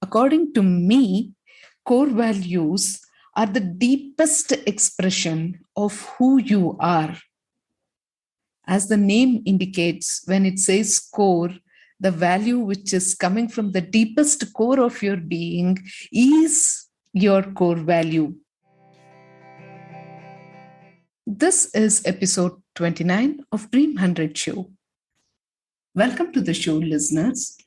According to me, core values are the deepest expression of who you are. As the name indicates, when it says core, the value which is coming from the deepest core of your being is your core value. This is episode 29 of Dream 100 Show. Welcome to the show, listeners.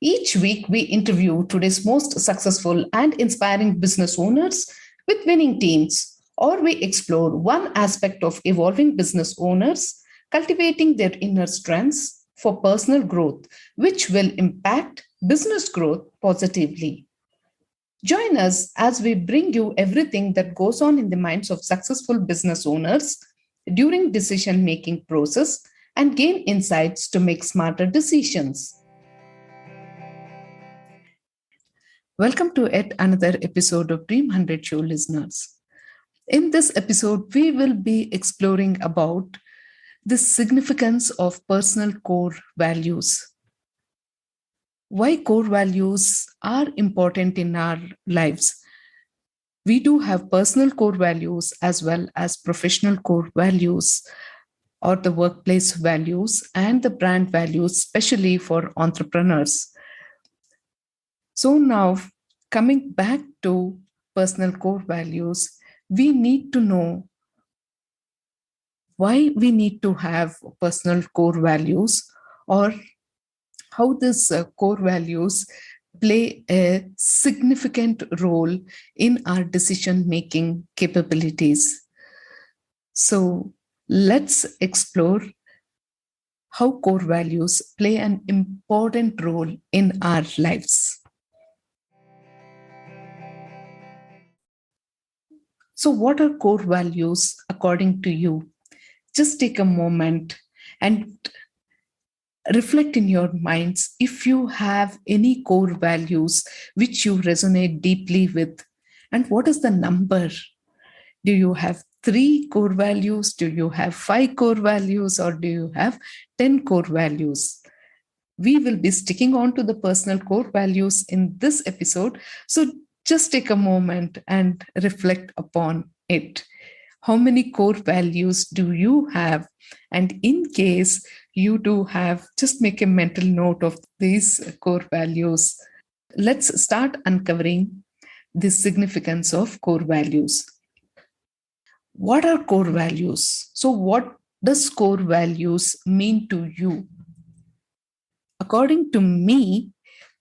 Each week, we interview today's most successful and inspiring business owners with winning teams, or we explore one aspect of evolving business owners, cultivating their inner strengths for personal growth, which will impact business growth positively. Join us as we bring you everything that goes on in the minds of successful business owners during decision-making process and gain insights to make smarter decisions. Welcome to yet another episode of Dream 100 Show, listeners. In this episode, we will be exploring about the significance of personal core values. Why core values are important in our lives. We do have personal core values as well as professional core values, or the workplace values and the brand values, especially for entrepreneurs. So now, coming back to personal core values, we need to know why we need to have personal core values, or how these core values play a significant role in our decision-making capabilities. So let's explore how core values play an important role in our lives. So what are core values according to you? Just take a moment and reflect in your minds if you have any core values which you resonate deeply with. And what is the number? Do you have 3 core values? Do you have 5 core values? Or do you have 10 core values? We will be sticking on to the personal core values in this episode. So just take a moment and reflect upon it. How many core values do you have? And in case you do have, just make a mental note of these core values. Let's start uncovering the significance of core values. What are core values? So what does core values mean to you? According to me,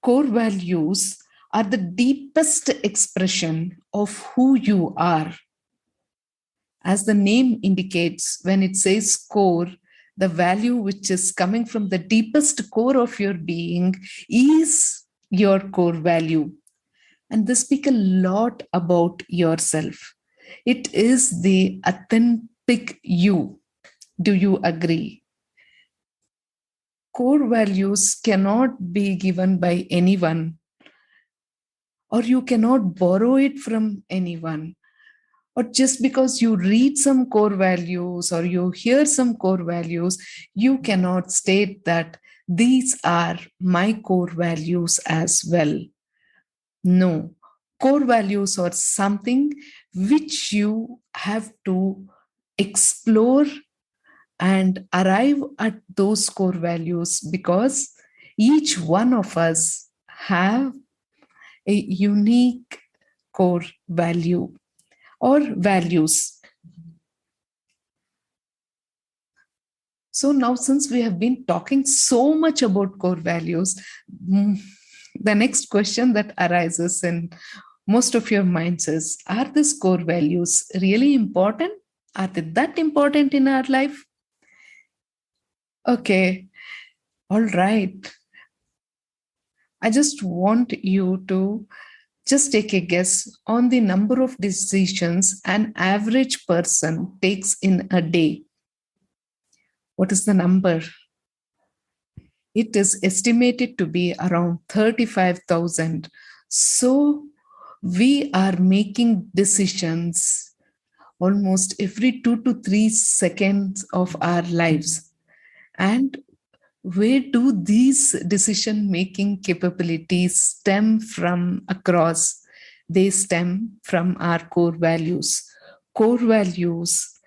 core values are the deepest expression of who you are. As the name indicates, when it says core, the value which is coming from the deepest core of your being is your core value. And this speaks a lot about yourself. It is the authentic you. Do you agree? Core values cannot be given by anyone, or you cannot borrow it from anyone. Or just because you read some core values or you hear some core values, you cannot state that these are my core values as well. No, core values are something which you have to explore and arrive at those core values, because each one of us have a unique core value or values. So now, since we have been talking so much about core values, the next question that arises in most of your minds is, are these core values really important? Are they that important in our life? Okay, all right. I just want you to just take a guess on the number of decisions an average person takes in a day. What is the number? It is estimated to be around 35,000. So we are making decisions almost every 2 to 3 seconds of our lives. And Where do these decision making capabilities stem from across? They stem from our core values. Core values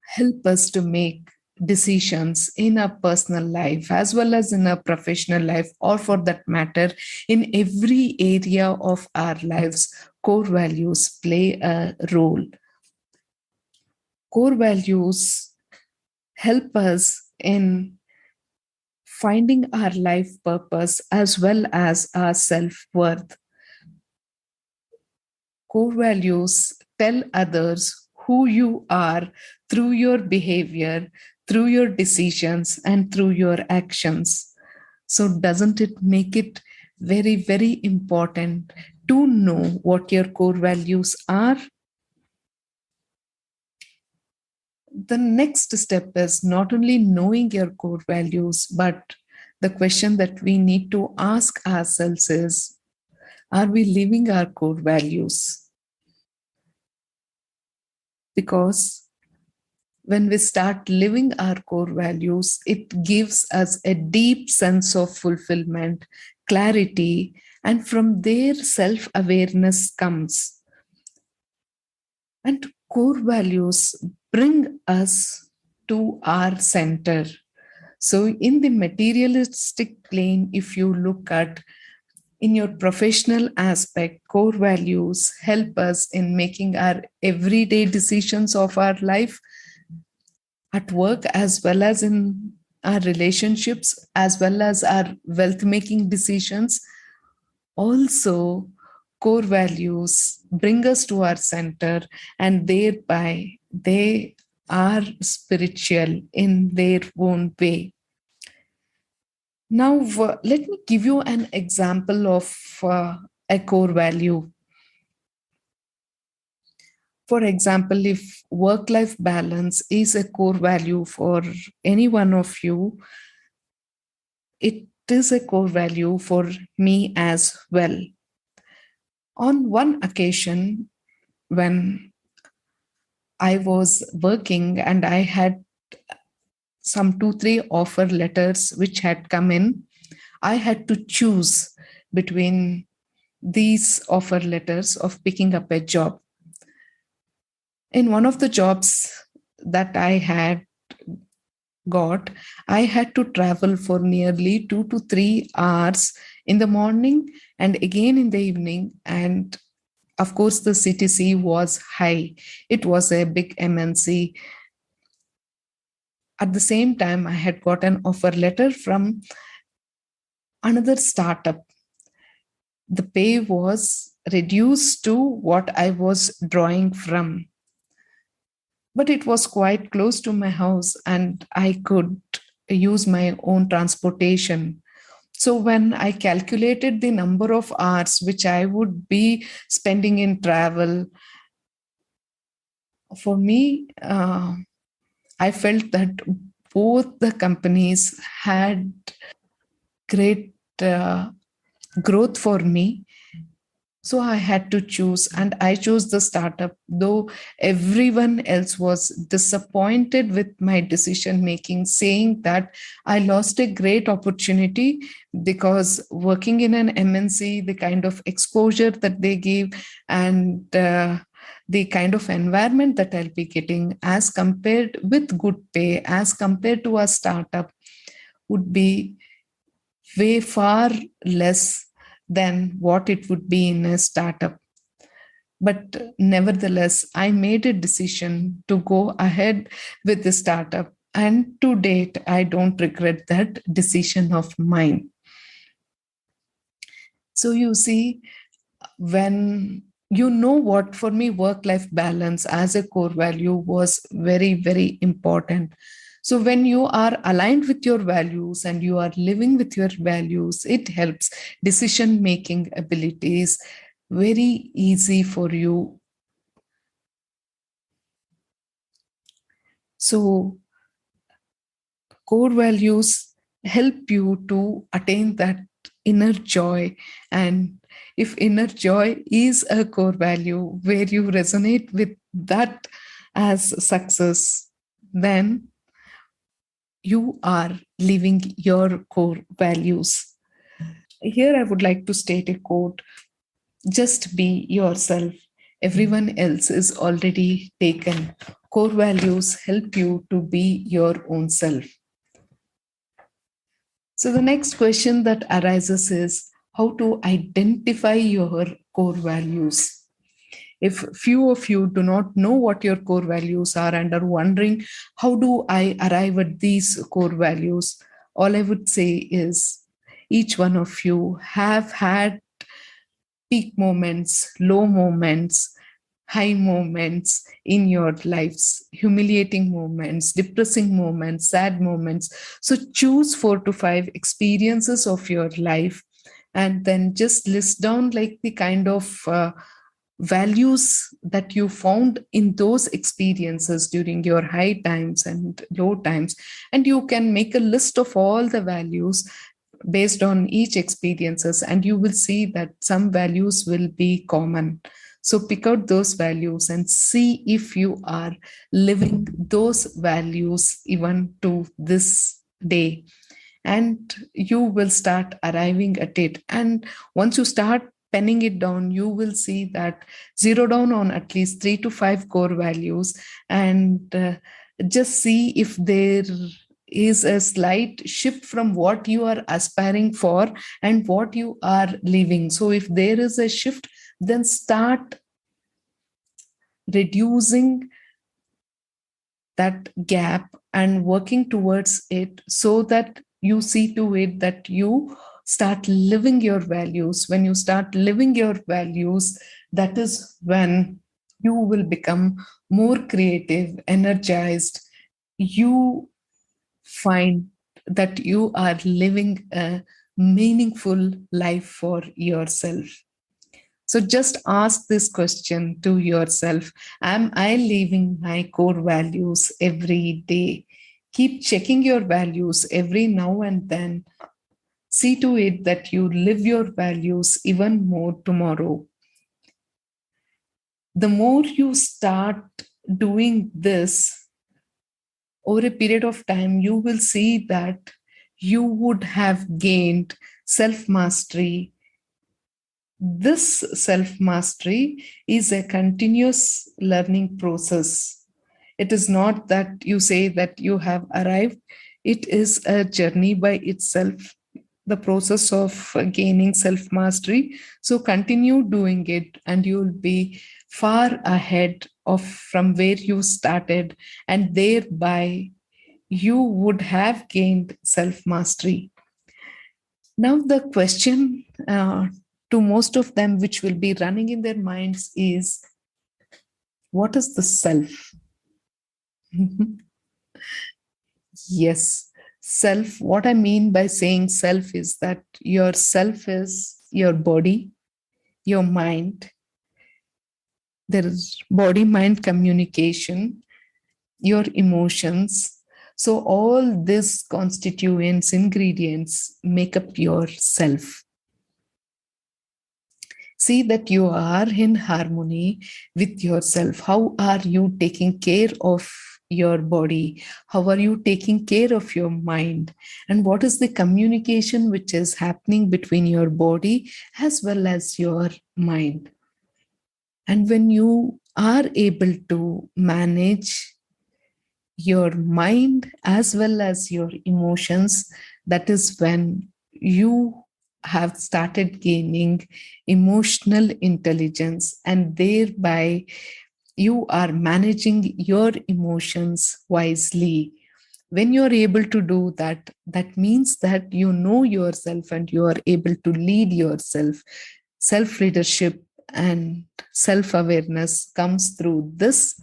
help us to make decisions in our personal life as well as in our professional life, or for that matter, in every area of our lives. Core values play a role. Core values help us in finding our life purpose as well as our self worth. Core values tell others who you are through your behavior, through your decisions, and through your actions. So, doesn't it make it very, very important to know what your core values are? The next step is not only knowing your core values, but the question that we need to ask ourselves is, are we living our core values? Because when we start living our core values, it gives us a deep sense of fulfillment, clarity, and from there, self awareness comes. And core values bring us to our center. So, in the materialistic plane, if you look at in your professional aspect, core values help us in making our everyday decisions of our life at work as well as in our relationships, as well as our wealth making decisions. Also, core values bring us to our center, and thereby they are spiritual in their own way. Now, let me give you an example of a core value. For example, if work life balance is a core value for any one of you, it is a core value for me as well. On one occasion, when I was working and I had some 2, 3 offer letters which had come in, I had to choose between these offer letters of picking up a job. In one of the jobs that I had got, I had to travel for nearly 2 to 3 hours in the morning and again in the evening. And of course, the CTC was high. It was a big MNC. At the same time, I had got an offer letter from another startup. The pay was reduced to what I was drawing from, but it was quite close to my house and I could use my own transportation. So when I calculated the number of hours which I would be spending in travel, for me, I felt that both the companies had great growth for me. So I had to choose, and I chose the startup, though everyone else was disappointed with my decision making, saying that I lost a great opportunity because working in an MNC, the kind of exposure that they give, and the kind of environment that I'll be getting as compared with good pay, as compared to a startup, would be way far less than what it would be in a startup. But nevertheless, I made a decision to go ahead with the startup. And to date, I don't regret that decision of mine. So you see, when you know what, for me, work life balance as a core value was very, very important. So when you are aligned with your values and you are living with your values, it helps decision making abilities very easy for you. So core values help you to attain that inner joy. And if inner joy is a core value where you resonate with that as success, then you are living your core values. Here, I would like to state a quote: just be yourself. Everyone else is already taken. Core values help you to be your own self. So, the next question that arises is how to identify your core values. If few of you do not know what your core values are and are wondering, how do I arrive at these core values? All I would say is each one of you have had peak moments, low moments, high moments in your lives, humiliating moments, depressing moments, sad moments. So choose 4 to 5 experiences of your life and then just list down like the kind of values that you found in those experiences during your high times and low times, and you can make a list of all the values based on each experiences, and you will see that some values will be common. So pick out those values and see if you are living those values even to this day, and you will start arriving at it. And once you start penning it down, you will see that zero down on at least 3 to 5 core values, and just see if there is a slight shift from what you are aspiring for and what you are living. So if there is a shift, then start reducing that gap and working towards it, so that you see to it that you start living your values. When you start living your values, that is when you will become more creative, energized. You find that you are living a meaningful life for yourself. So just ask this question to yourself: am I living my core values every day? Keep checking your values every now and then. See to it that you live your values even more tomorrow. The more you start doing this over a period of time, you will see that you would have gained self mastery. This self mastery is a continuous learning process. It is not that you say that you have arrived, it is a journey by itself, the process of gaining self mastery. So continue doing it, and you'll be far ahead of from where you started, and thereby you would have gained self mastery. Now, the question to most of them, which will be running in their minds, is what is the self? Yes, self. What I mean by saying self is that your self is your body, your mind. There is body mind communication, your emotions. So, all these constituents, ingredients make up your self. See that you are in harmony with yourself. How are you taking care of your body? How are you taking care of your mind? And what is the communication which is happening between your body as well as your mind? And when you are able to manage your mind as well as your emotions, that is when you have started gaining emotional intelligence, and thereby you are managing your emotions wisely. When you're able to do that, that means that you know yourself and you are able to lead yourself. Self leadership and self awareness comes through this.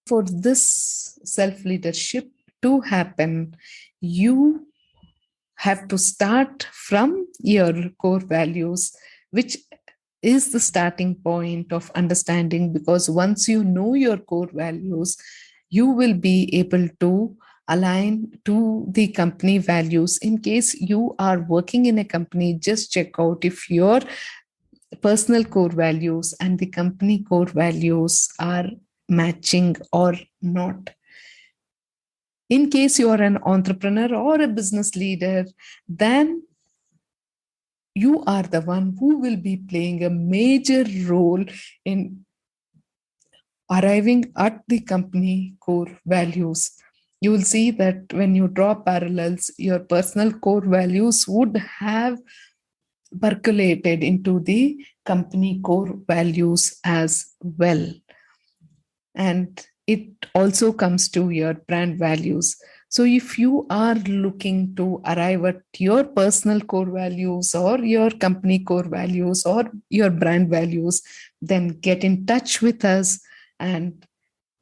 For this self leadership to happen, you have to start from your core values, which is the starting point of understanding. Because once you know your core values, you will be able to align to the company values. In case you are working in a company, just check out if your personal core values and the company core values are matching or not. In case you are an entrepreneur or a business leader, then you are the one who will be playing a major role in arriving at the company core values. You will see that when you draw parallels, your personal core values would have percolated into the company core values as well. And it also comes to your brand values. So if you are looking to arrive at your personal core values or your company core values or your brand values, then get in touch with us, and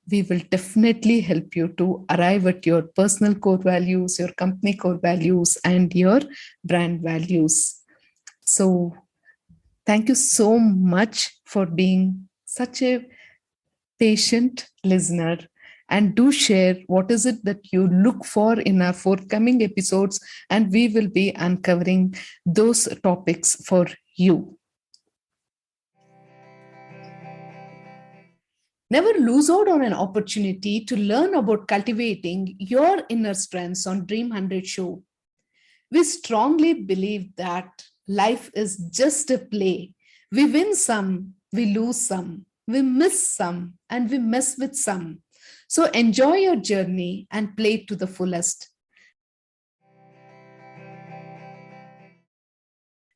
we will definitely help you to arrive at your personal core values, your company core values, and your brand values. So thank you so much for being such a patient listener, and do share what is it that you look for in our forthcoming episodes, and we will be uncovering those topics for you. Never lose out on an opportunity to learn about cultivating your inner strengths on Dream 100 Show. We strongly believe that life is just a play. We win some, we lose some, we miss some, and we mess with some. So enjoy your journey and play to the fullest.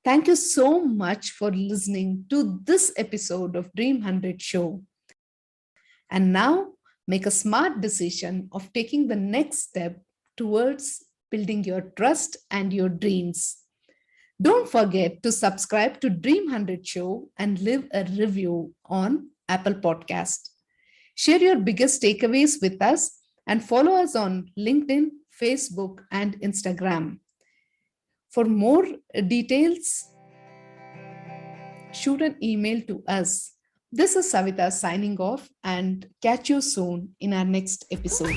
Thank you so much for listening to this episode of Dream 100 Show. And now make a smart decision of taking the next step towards building your trust and your dreams. Don't forget to subscribe to Dream 100 Show and leave a review on Apple Podcast. Share your biggest takeaways with us and follow us on LinkedIn, Facebook, and Instagram. For more details, shoot an email to us. This is Savitha signing off, and catch you soon in our next episode.